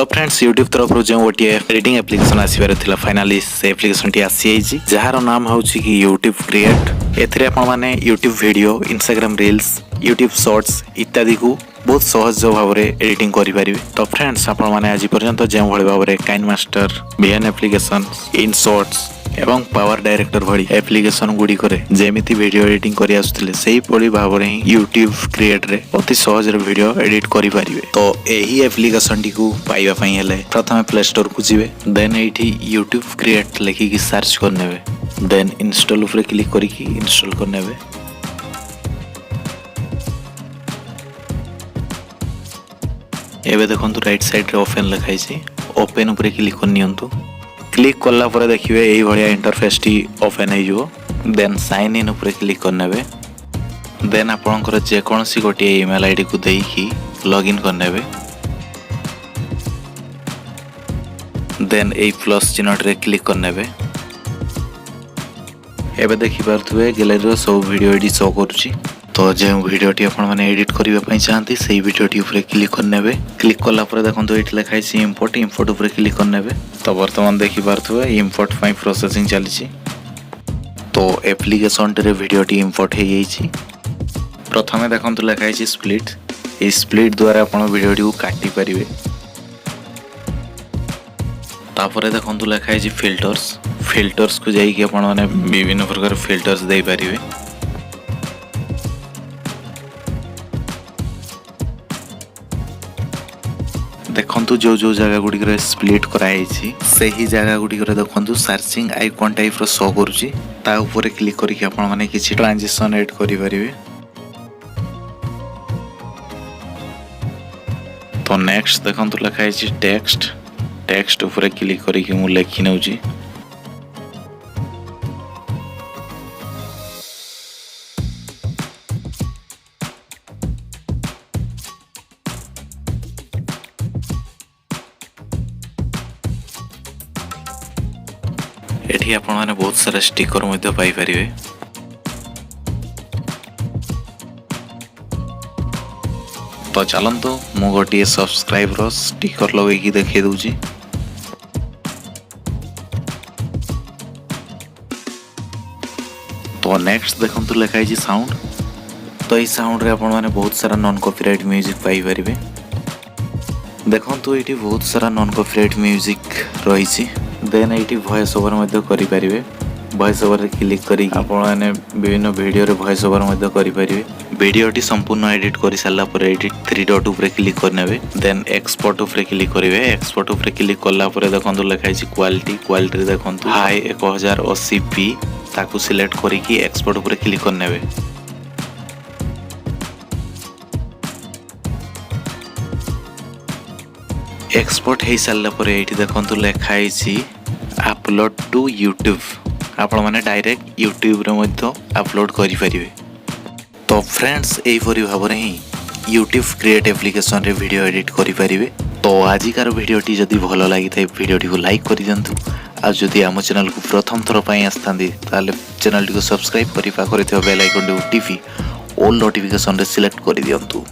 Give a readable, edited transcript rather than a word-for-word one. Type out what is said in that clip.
तो friends YouTube तरफ जो गोटे एडिटिंग एप्लिकेशन आसबार था फाइनाली से एप्लिकेशन टी आसी जार नाम हूँ कि यूट्यूब क्रिएट। एथिरे आपण माने YouTube video, Instagram reels, YouTube shorts इत्यादि को बहुत सहज भाव में एडिटिंग करेंगे। तो फ्रेंड्स आपण माने आज पर्यंत जो भाव में KineMaster, VN application, InShot एवं पावर डायरेक्टर भली एप्लिकेशन गुड़िक जमीती वीडियो एडिटिंग कर आसुले से भाव में ही यूट्यूब क्रिएट रे अति सहज वीडियो एडिट करेंगे। तो यही एप्लिकेशन टी को पाइबा पई हेले प्रथम प्ले स्टोर को जीवे, देन एठी यूट्यूब क्रिएट लिखिकी सर्च करने, देन इंस्टॉल उपरे क्लिक करिकी इंस्टॉल करने। एबे देखंतु राइट साइड रे ओपन लिखाई छी, ओपन उपरे क्लिक करनियंतु। क्लिक कला पर देखिए यही भाया इंटरफेस टी ओपन हो। देन साइन इन उपरे क्लिक करने, देन आपणकर जेकोसी गोटे ईमेल आईडी को देकी लॉगिन करने। देन ए प्लस चिन्ह रे क्लिक करने। एबे देखि पारथुवे गैलरी सब वीडियो एडी शो करूची। तो जो वीडियो टी आपण माने एडिट करबा चाहती से वीडियो टी ऊपर क्लिक करने। क्लिक कला पर देखंतु एठी लिखाई छी इंपोर्ट ऊपर क्लिक करने। तो वर्तमान देखि पारथुवे इंपोर्ट फाइ प्रोसेसिंग चली। तो एप्लिकेशन रे वीडियो टी इंपोर्ट हो जाइए। प्रथमे देखंतु लिखाई छी स्प्लिट। ए स्प्लिट द्वारा आपण वीडियो टी को काटी परिवे। तापर देखंतु लिखाई छी फिल्टर्स। फिल्टर्स को जाई कि आपण माने विभिन्न प्रकार फिल्टर्स दे परिवे। देखंतु जो जो जगह गुड़िक स्प्लिट कराई से ही जगह गुड़िक देखंतु सर्चिंग आइकन टाइप रो शो करूची। ता ऊपर क्लिक करके आपण माने किछि ट्रांजिशन ऐड करि परिबे। तो नेक्स्ट देखंतु लिखाई छी टेक्स्ट। टेक्स्ट ऊपर क्लिक करके मु लिखि नउची। एठी आपण माने बहुत सारा स्टिकर मध्ये पाई परिवे। तो चलंतु मु गोटे सब्सक्राइब रो स्टिकर लगे की देखे दूची। तो नेक्स्ट देखंतु लिखाई छी साउंड। तो ई साउंड रे आपण माने बहुत सारा नॉन कॉपीराइट म्यूजिक पाई परिवे। देखंतु एठी बहुत सारा नॉन कॉपीराइट म्यूजिक रही छी। देन एटी वॉइस ओवर मध्ये करि परिवे। वॉइस ओवर रे क्लिक करी आपण माने विभिन्न वीडियो रे वॉइस ओवर मध्ये करि परिवे। वीडियोटी संपूर्ण एडिट करि साला पर एडिट 3 डॉट ऊपर क्लिक करनेबे। देन एक्सपोर्ट ऊपर क्लिक करिवे। एक्सपोर्ट ऊपर क्लिक करला पर देखंतु लिखाई छी क्वालिटी। क्वालिटी रे देखंतु हाई 1080p ताकू सिलेक्ट करी कि एक्सपोर्ट ऊपर क्लिक करनेबे। एक्सपोर्ट हो सारा पर ये देखो लिखाई अपलोड टू यूट्यूब। आपण माने डायरेक्ट यूट्यूब रे मध्य अपलोड करि परिवे। तो फ्रेंड्स एहिपरि भाव में ही यूट्यूब क्रिएट एप्लिकेशन रे वीडियो एडिट करि परिवे। तो आजिकार वीडियोटी जदि भल लगी थाए वीडियोटी को लाइक कर दियंतु। आ जदि आम चैनल को प्रथम थर पई आस्तांदी ताले चैनल को सब्सक्राइब करि पाखरे बेल आइकन टिपि ऑल नोटिफिकेशन रे सिलेक्ट कर दियंतु।